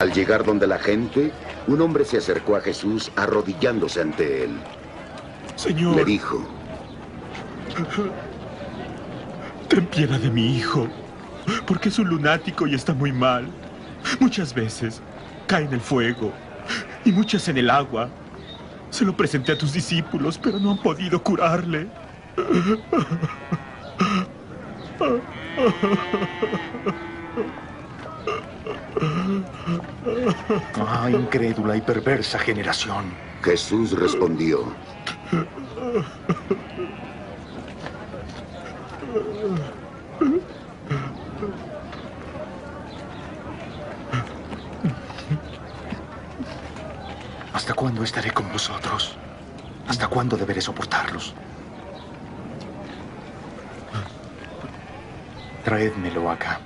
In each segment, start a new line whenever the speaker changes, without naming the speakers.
Al llegar donde la gente, un hombre se acercó a Jesús arrodillándose ante él.
Señor,
Le dijo:
ten piedad de mi hijo, porque es un lunático y está muy mal. Muchas veces cae en el fuego y muchas en el agua. Se lo presenté a tus discípulos, pero no han podido curarle.
Ah, incrédula y perversa generación.
Jesús respondió:
¿Hasta cuándo estaré con vosotros? ¿Hasta cuándo deberé soportarlos? Traédmelo acá.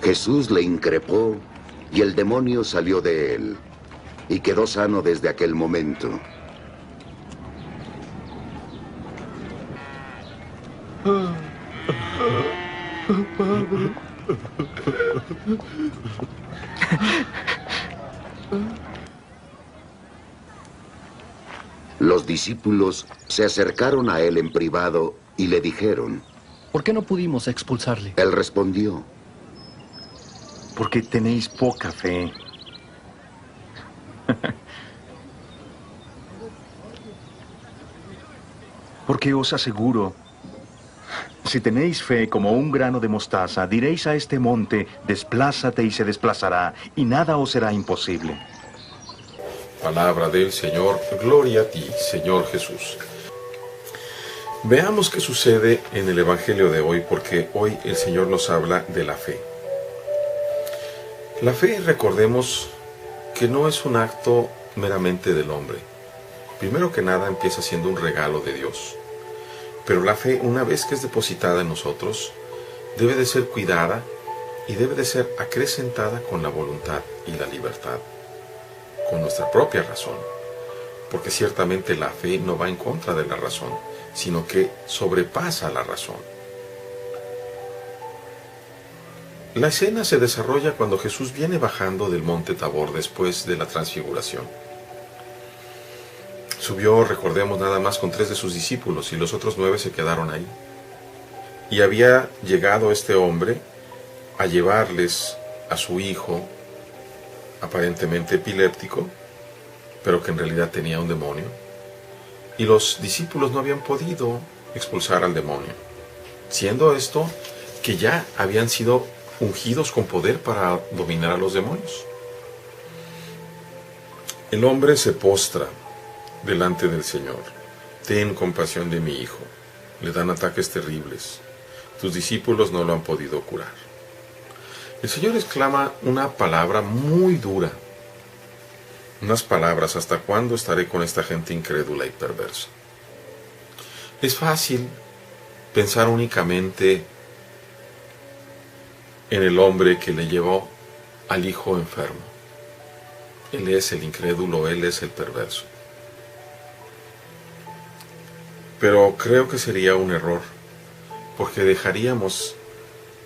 Jesús le increpó y el demonio salió de él y quedó sano desde aquel momento.
Padre.
Los discípulos se acercaron a él en privado y le dijeron:
¿Por qué no pudimos expulsarle?
Él respondió:
Porque tenéis poca fe. Porque os aseguro, si tenéis fe como un grano de mostaza, diréis a este monte, desplázate y se desplazará, y nada os será imposible.
Palabra del Señor, gloria a ti, Señor Jesús. Veamos qué sucede en el Evangelio de hoy, porque hoy el Señor nos habla de la fe. La fe, recordemos que no es un acto meramente del hombre. Primero que nada empieza siendo un regalo de Dios. Pero la fe, una vez que es depositada en nosotros, debe de ser cuidada y debe de ser acrecentada con la voluntad y la libertad, con nuestra propia razón. Porque ciertamente la fe no va en contra de la razón, sino que sobrepasa la razón. La escena se desarrolla cuando Jesús viene bajando del monte Tabor después de la transfiguración. Subió, recordemos, nada más con 3 de sus discípulos y los otros 9 se quedaron ahí. Y había llegado este hombre a llevarles a su hijo, aparentemente epiléptico, pero que en realidad tenía un demonio. Y los discípulos no habían podido expulsar al demonio, siendo esto que ya habían sido ungidos con poder para dominar a los demonios. El hombre se postra delante del Señor. Ten compasión de mi hijo. Le dan ataques terribles. Tus discípulos no lo han podido curar. El Señor exclama una palabra muy dura. Unas palabras: ¿hasta cuándo estaré con esta gente incrédula y perversa? Es fácil pensar únicamente en el hombre que le llevó al hijo enfermo. Él es el incrédulo, él es el perverso. Pero creo que sería un error, porque dejaríamos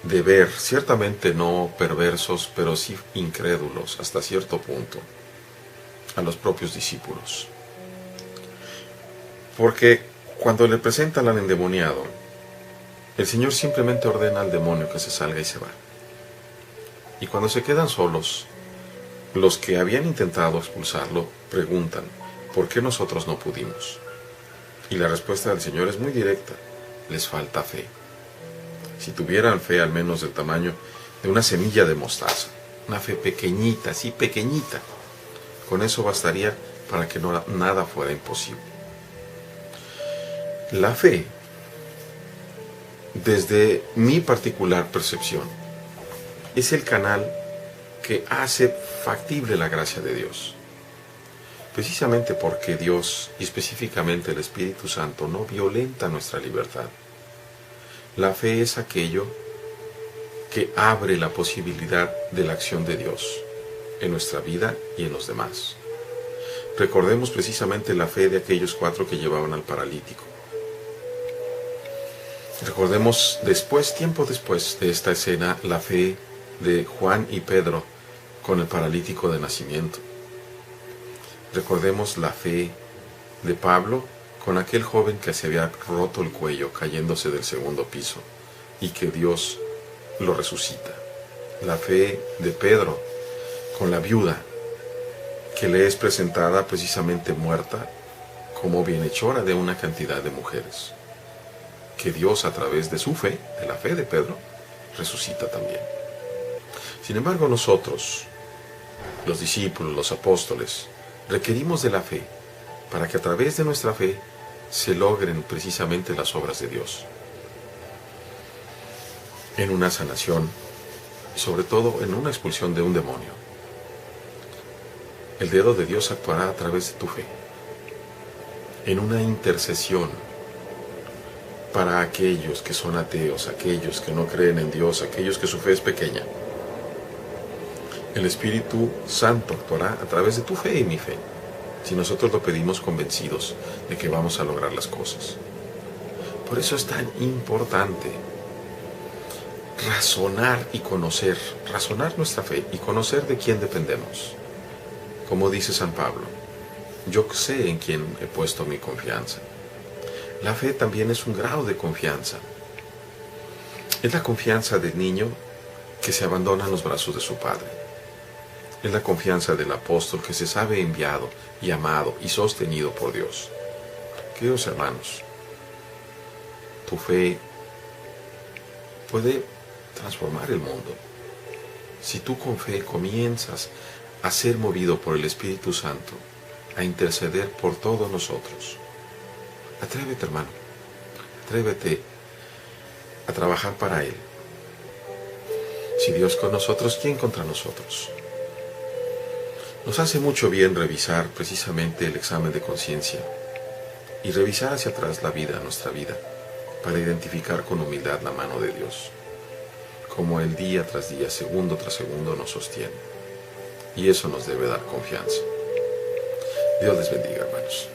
de ver, ciertamente no perversos, pero sí incrédulos hasta cierto punto, a los propios discípulos. Porque cuando le presentan al endemoniado, el Señor simplemente ordena al demonio que se salga y se va. Y cuando se quedan solos, los que habían intentado expulsarlo preguntan: ¿por qué nosotros no pudimos? Y la respuesta del Señor es muy directa: les falta fe. Si tuvieran fe al menos del tamaño de una semilla de mostaza, una fe pequeñita, así pequeñita, con eso bastaría para que nada fuera imposible. La fe, desde mi particular percepción, es el canal que hace factible la gracia de Dios. Precisamente porque Dios, y específicamente el Espíritu Santo, no violenta nuestra libertad. La fe es aquello que abre la posibilidad de la acción de Dios en nuestra vida y en los demás. recordemos precisamente la fe de aquellos 4 que llevaban al paralítico. Recordemos después, tiempo después de esta escena, la fe de Juan y Pedro con el paralítico de nacimiento. Recordemos la fe de Pablo con aquel joven que se había roto el cuello cayéndose del segundo piso y que Dios lo resucita. La fe de Pedro con la viuda que le es presentada precisamente muerta como bienhechora de una cantidad de mujeres, que Dios a través de su fe, de la fe de Pedro, resucita también. Sin embargo, nosotros, los discípulos, los apóstoles, requerimos de la fe para que a través de nuestra fe se logren precisamente las obras de Dios. En una sanación y sobre todo en una expulsión de un demonio. El dedo de Dios actuará a través de tu fe. En una intercesión para aquellos que son ateos, aquellos que no creen en Dios, aquellos que su fe es pequeña. El Espíritu Santo actuará a través de tu fe y mi fe, si nosotros lo pedimos convencidos de que vamos a lograr las cosas. Por eso es tan importante razonar y conocer, razonar nuestra fe y conocer de quién dependemos. Como dice San Pablo, yo sé en quién he puesto mi confianza. La fe también es un grado de confianza. Es la confianza del niño que se abandona en los brazos de su padre. Es la confianza del apóstol que se sabe enviado y amado y sostenido por Dios. Queridos hermanos, tu fe puede transformar el mundo. Si tú con fe comienzas a ser movido por el Espíritu Santo, a interceder por todos nosotros. Atrévete, hermano, atrévete a trabajar para Él. Si Dios con nosotros, ¿quién contra nosotros? Nos hace mucho bien revisar precisamente el examen de conciencia y revisar hacia atrás la vida, nuestra vida, para identificar con humildad la mano de Dios, como Él día tras día, segundo tras segundo nos sostiene. Y eso nos debe dar confianza. Dios les bendiga, hermanos.